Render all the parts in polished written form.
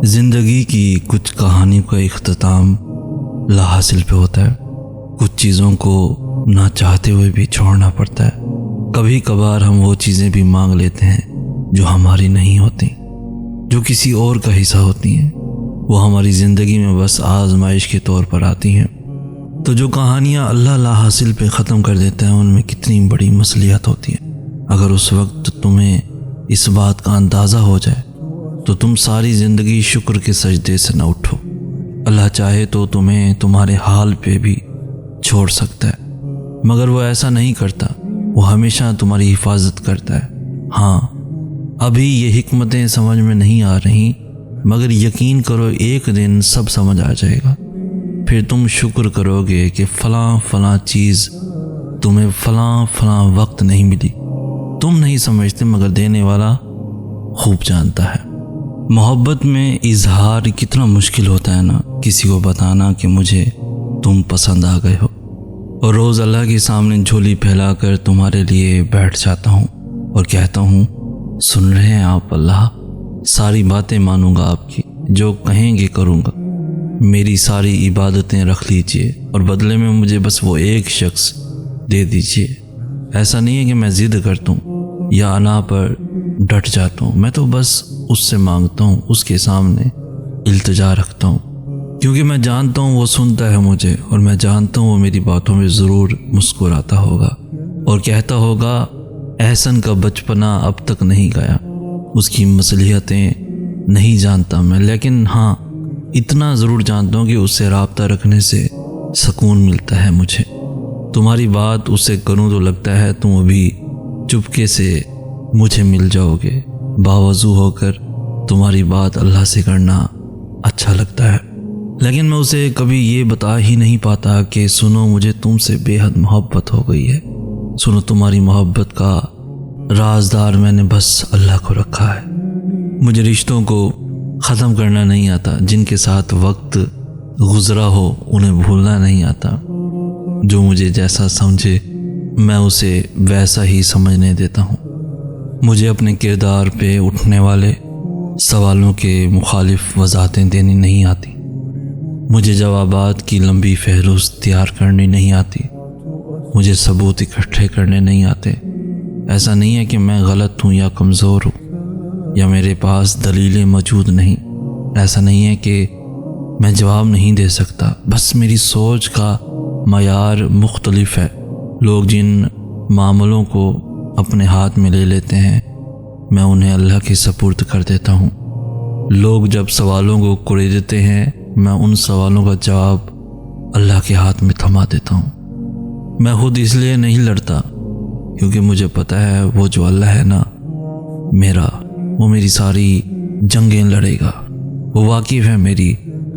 زندگی کی کچھ کہانیوں کا اختتام لا حاصل پہ ہوتا ہے. کچھ چیزوں کو نہ چاہتے ہوئے بھی چھوڑنا پڑتا ہے. کبھی کبھار ہم وہ چیزیں بھی مانگ لیتے ہیں جو ہماری نہیں ہوتی، جو کسی اور کا حصہ ہوتی ہیں. وہ ہماری زندگی میں بس آزمائش کے طور پر آتی ہیں. تو جو کہانیاں اللہ لا حاصل پہ ختم کر دیتا ہے ان میں کتنی بڑی مصلیحت ہوتی ہے. اگر اس وقت تمہیں اس بات کا اندازہ ہو جائے تو تم ساری زندگی شکر کے سجدے سے نہ اٹھو. اللہ چاہے تو تمہیں تمہارے حال پہ بھی چھوڑ سکتا ہے، مگر وہ ایسا نہیں کرتا. وہ ہمیشہ تمہاری حفاظت کرتا ہے. ہاں، ابھی یہ حکمتیں سمجھ میں نہیں آ رہی، مگر یقین کرو ایک دن سب سمجھ آ جائے گا. پھر تم شکر کرو گے کہ فلاں چیز تمہیں فلاں وقت نہیں ملی. تم نہیں سمجھتے مگر دینے والا خوب جانتا ہے. محبت میں اظہار کتنا مشکل ہوتا ہے نا، کسی کو بتانا کہ مجھے تم پسند آ گئے ہو. اور روز اللہ کے سامنے جھولی پھیلا کر تمہارے لیے بیٹھ جاتا ہوں اور کہتا ہوں، سن رہے ہیں آپ اللہ، ساری باتیں مانوں گا آپ کی، جو کہیں گے کروں گا. میری ساری عبادتیں رکھ لیجئے اور بدلے میں مجھے بس وہ ایک شخص دے دیجئے. ایسا نہیں ہے کہ میں ضد کرتا ہوں یا انا پر ڈٹ جاتا ہوں. میں تو بس اس سے مانگتا ہوں، اس کے سامنے التجا رکھتا ہوں، کیونکہ میں جانتا ہوں وہ سنتا ہے مجھے، اور میں جانتا ہوں وہ میری باتوں میں ضرور مسکراتا ہوگا اور کہتا ہوگا، احسن کا بچپنا اب تک نہیں گیا. اس کی مصلحتیں نہیں جانتا میں، لیکن ہاں اتنا ضرور جانتا ہوں کہ اس سے رابطہ رکھنے سے سکون ملتا ہے مجھے. تمہاری بات اس سے کروں تو لگتا ہے تم ابھی چپکے سے مجھے مل جاؤ گے. باوضو ہو کر تمہاری بات اللہ سے کرنا اچھا لگتا ہے، لیکن میں اسے کبھی یہ بتا ہی نہیں پاتا کہ سنو مجھے تم سے بے حد محبت ہو گئی ہے. سنو تمہاری محبت کا رازدار میں نے بس اللہ کو رکھا ہے. مجھے رشتوں کو ختم کرنا نہیں آتا، جن کے ساتھ وقت گزرا ہو انہیں بھولنا نہیں آتا. جو مجھے جیسا سمجھے میں اسے ویسا ہی سمجھنے دیتا ہوں. مجھے اپنے کردار پہ اٹھنے والے سوالوں کے مخالف وضاحتیں دینی نہیں آتی. مجھے جوابات کی لمبی فہرست تیار کرنی نہیں آتی. مجھے ثبوت اکٹھے کرنے نہیں آتے. ایسا نہیں ہے کہ میں غلط ہوں یا کمزور ہوں یا میرے پاس دلیلیں موجود نہیں. ایسا نہیں ہے کہ میں جواب نہیں دے سکتا، بس میری سوچ کا معیار مختلف ہے. لوگ جن معاملوں کو اپنے ہاتھ میں لے لیتے ہیں میں انہیں اللہ کے سپرد کر دیتا ہوں. لوگ جب سوالوں کو کریدتے ہیں میں ان سوالوں کا جواب اللہ کے ہاتھ میں تھما دیتا ہوں. میں خود اس لیے نہیں لڑتا کیونکہ مجھے پتہ ہے وہ جو اللہ ہے نا میرا، وہ میری ساری جنگیں لڑے گا. وہ واقف ہے میری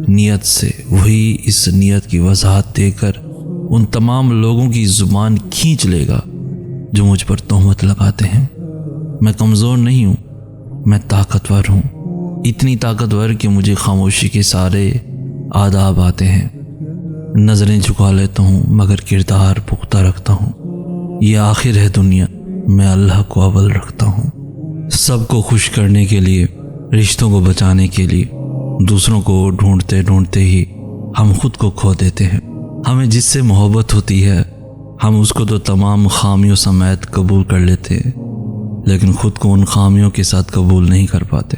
نیت سے. وہی اس نیت کی وضاحت دے کر ان تمام لوگوں کی زبان کھینچ لے گا جو مجھ پر تہمت لگاتے ہیں. میں کمزور نہیں ہوں، میں طاقتور ہوں. اتنی طاقتور کہ مجھے خاموشی کے سارے آداب آتے ہیں. نظریں جھکا لیتا ہوں مگر کردار پختہ رکھتا ہوں. یہ آخر ہے دنیا، میں اللہ کو اول رکھتا ہوں. سب کو خوش کرنے کے لیے، رشتوں کو بچانے کے لیے، دوسروں کو ڈھونڈتے ڈھونڈتے ہی ہم خود کو کھو دیتے ہیں. ہمیں جس سے محبت ہوتی ہے ہم اس کو تو تمام خامیوں سمیت قبول کر لیتے ہیں، لیکن خود کو ان خامیوں کے ساتھ قبول نہیں کر پاتے.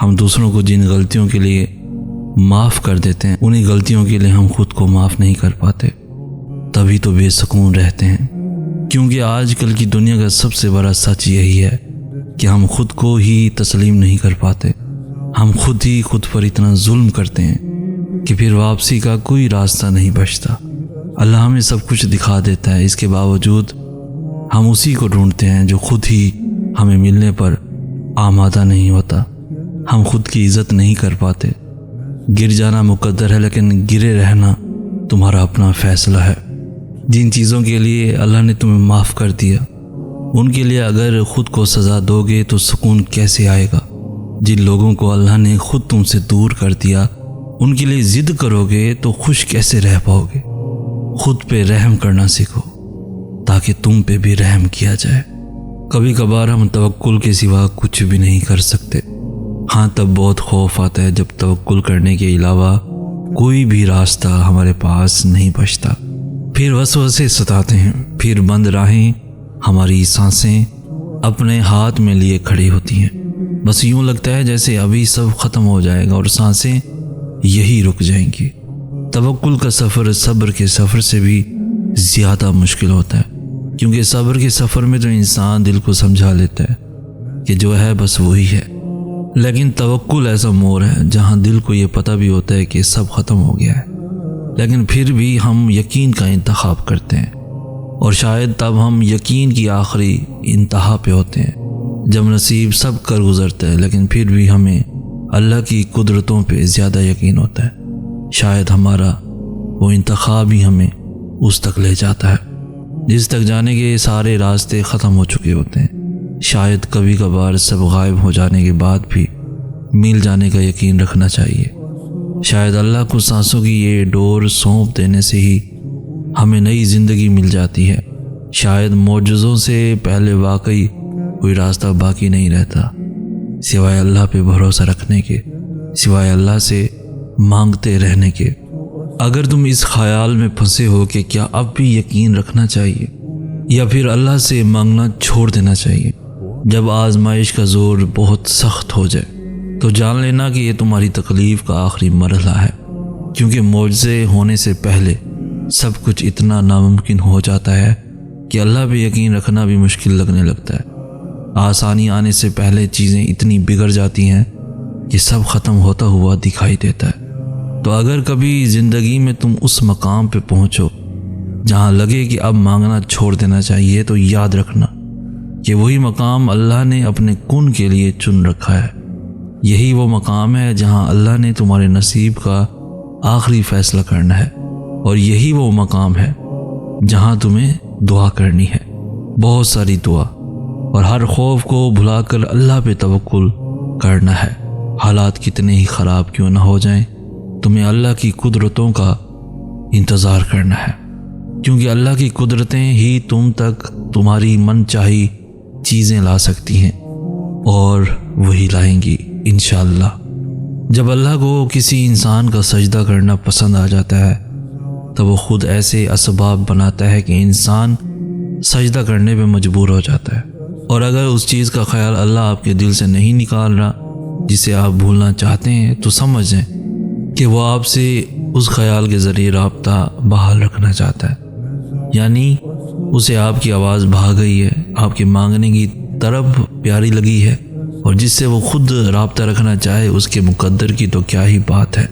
ہم دوسروں کو جن غلطیوں کے لیے معاف کر دیتے ہیں انہی غلطیوں کے لیے ہم خود کو معاف نہیں کر پاتے. تبھی تو بے سکون رہتے ہیں، کیونکہ آج کل کی دنیا کا سب سے بڑا سچ یہی ہے کہ ہم خود کو ہی تسلیم نہیں کر پاتے. ہم خود ہی خود پر اتنا ظلم کرتے ہیں کہ پھر واپسی کا کوئی راستہ نہیں بچتا. اللہ ہمیں سب کچھ دکھا دیتا ہے، اس کے باوجود ہم اسی کو ڈھونڈتے ہیں جو خود ہی ہمیں ملنے پر آمادہ نہیں ہوتا. ہم خود کی عزت نہیں کر پاتے. گر جانا مقدر ہے لیکن گرے رہنا تمہارا اپنا فیصلہ ہے. جن چیزوں کے لیے اللہ نے تمہیں معاف کر دیا ان کے لیے اگر خود کو سزا دو گے تو سکون کیسے آئے گا؟ جن لوگوں کو اللہ نے خود تم سے دور کر دیا ان کے لیے ضد کرو گے تو خوش کیسے رہ پاؤ گے؟ خود پہ رحم کرنا سیکھو تاکہ تم پہ بھی رحم کیا جائے. کبھی کبھار ہم توکل کے سوا کچھ بھی نہیں کر سکتے۔ ہاں، تب بہت خوف آتا ہے جب توکل کرنے کے علاوہ کوئی بھی راستہ ہمارے پاس نہیں بچتا۔ پھر وسوسے ستاتے ہیں، پھر بند راہیں ہماری سانسیں اپنے ہاتھ میں لیے کھڑی ہوتی ہیں۔ بس یوں لگتا ہے جیسے ابھی سب ختم ہو جائے گا اور سانسیں یہی رک جائیں گی۔ توکل کا سفر صبر کے سفر سے بھی زیادہ مشکل ہوتا ہے، کیونکہ صبر کے سفر میں تو انسان دل کو سمجھا لیتا ہے کہ جو ہے بس وہی ہے، لیکن توکل ایسا موڑ ہے جہاں دل کو یہ پتہ بھی ہوتا ہے کہ سب ختم ہو گیا ہے، لیکن پھر بھی ہم یقین کا انتخاب کرتے ہیں۔ اور شاید تب ہم یقین کی آخری انتہا پہ ہوتے ہیں جب نصیب سب کر گزرتا ہے، لیکن پھر بھی ہمیں اللہ کی قدرتوں پہ زیادہ یقین ہوتا ہے۔ شاید ہمارا وہ انتخاب ہی ہمیں اس تک لے جاتا ہے جس تک جانے کے سارے راستے ختم ہو چکے ہوتے ہیں۔ شاید کبھی کبھار سب غائب ہو جانے کے بعد بھی مل جانے کا یقین رکھنا چاہیے۔ شاید اللہ کو سانسوں کی یہ ڈور سونپ دینے سے ہی ہمیں نئی زندگی مل جاتی ہے۔ شاید معجزوں سے پہلے واقعی کوئی راستہ باقی نہیں رہتا سوائے اللہ پہ بھروسہ رکھنے کے، سوائے اللہ سے مانگتے رہنے کے۔ اگر تم اس خیال میں پھنسے ہو کہ کیا اب بھی یقین رکھنا چاہیے یا پھر اللہ سے مانگنا چھوڑ دینا چاہیے جب آزمائش کا زور بہت سخت ہو جائے، تو جان لینا کہ یہ تمہاری تکلیف کا آخری مرحلہ ہے، کیونکہ معجزے ہونے سے پہلے سب کچھ اتنا ناممکن ہو جاتا ہے کہ اللہ پہ یقین رکھنا بھی مشکل لگنے لگتا ہے۔ آسانی آنے سے پہلے چیزیں اتنی بگڑ جاتی ہیں کہ سب ختم ہوتا ہوا دکھائی دیتا ہے۔ تو اگر کبھی زندگی میں تم اس مقام پہ پہنچو جہاں لگے کہ اب مانگنا چھوڑ دینا چاہیے، تو یاد رکھنا کہ وہی مقام اللہ نے اپنے کن کے لیے چن رکھا ہے۔ یہی وہ مقام ہے جہاں اللہ نے تمہارے نصیب کا آخری فیصلہ کرنا ہے، اور یہی وہ مقام ہے جہاں تمہیں دعا کرنی ہے، بہت ساری دعا، اور ہر خوف کو بھلا کر اللہ پہ توکل کرنا ہے۔ حالات کتنے ہی خراب کیوں نہ ہو جائیں، تمہیں اللہ کی قدرتوں کا انتظار کرنا ہے، کیونکہ اللہ کی قدرتیں ہی تم تک تمہاری من چاہی چیزیں لا سکتی ہیں، اور وہی لائیں گی انشاءاللہ۔ جب اللہ کو کسی انسان کا سجدہ کرنا پسند آ جاتا ہے تو وہ خود ایسے اسباب بناتا ہے کہ انسان سجدہ کرنے پہ مجبور ہو جاتا ہے۔ اور اگر اس چیز کا خیال اللہ آپ کے دل سے نہیں نکال رہا جسے آپ بھولنا چاہتے ہیں، تو سمجھ لیں کہ وہ آپ سے اس خیال کے ذریعے رابطہ بحال رکھنا چاہتا ہے، یعنی اسے آپ کی آواز بھا گئی ہے، آپ کے مانگنے کی طرف پیاری لگی ہے، اور جس سے وہ خود رابطہ رکھنا چاہے اس کے مقدر کی تو کیا ہی بات ہے۔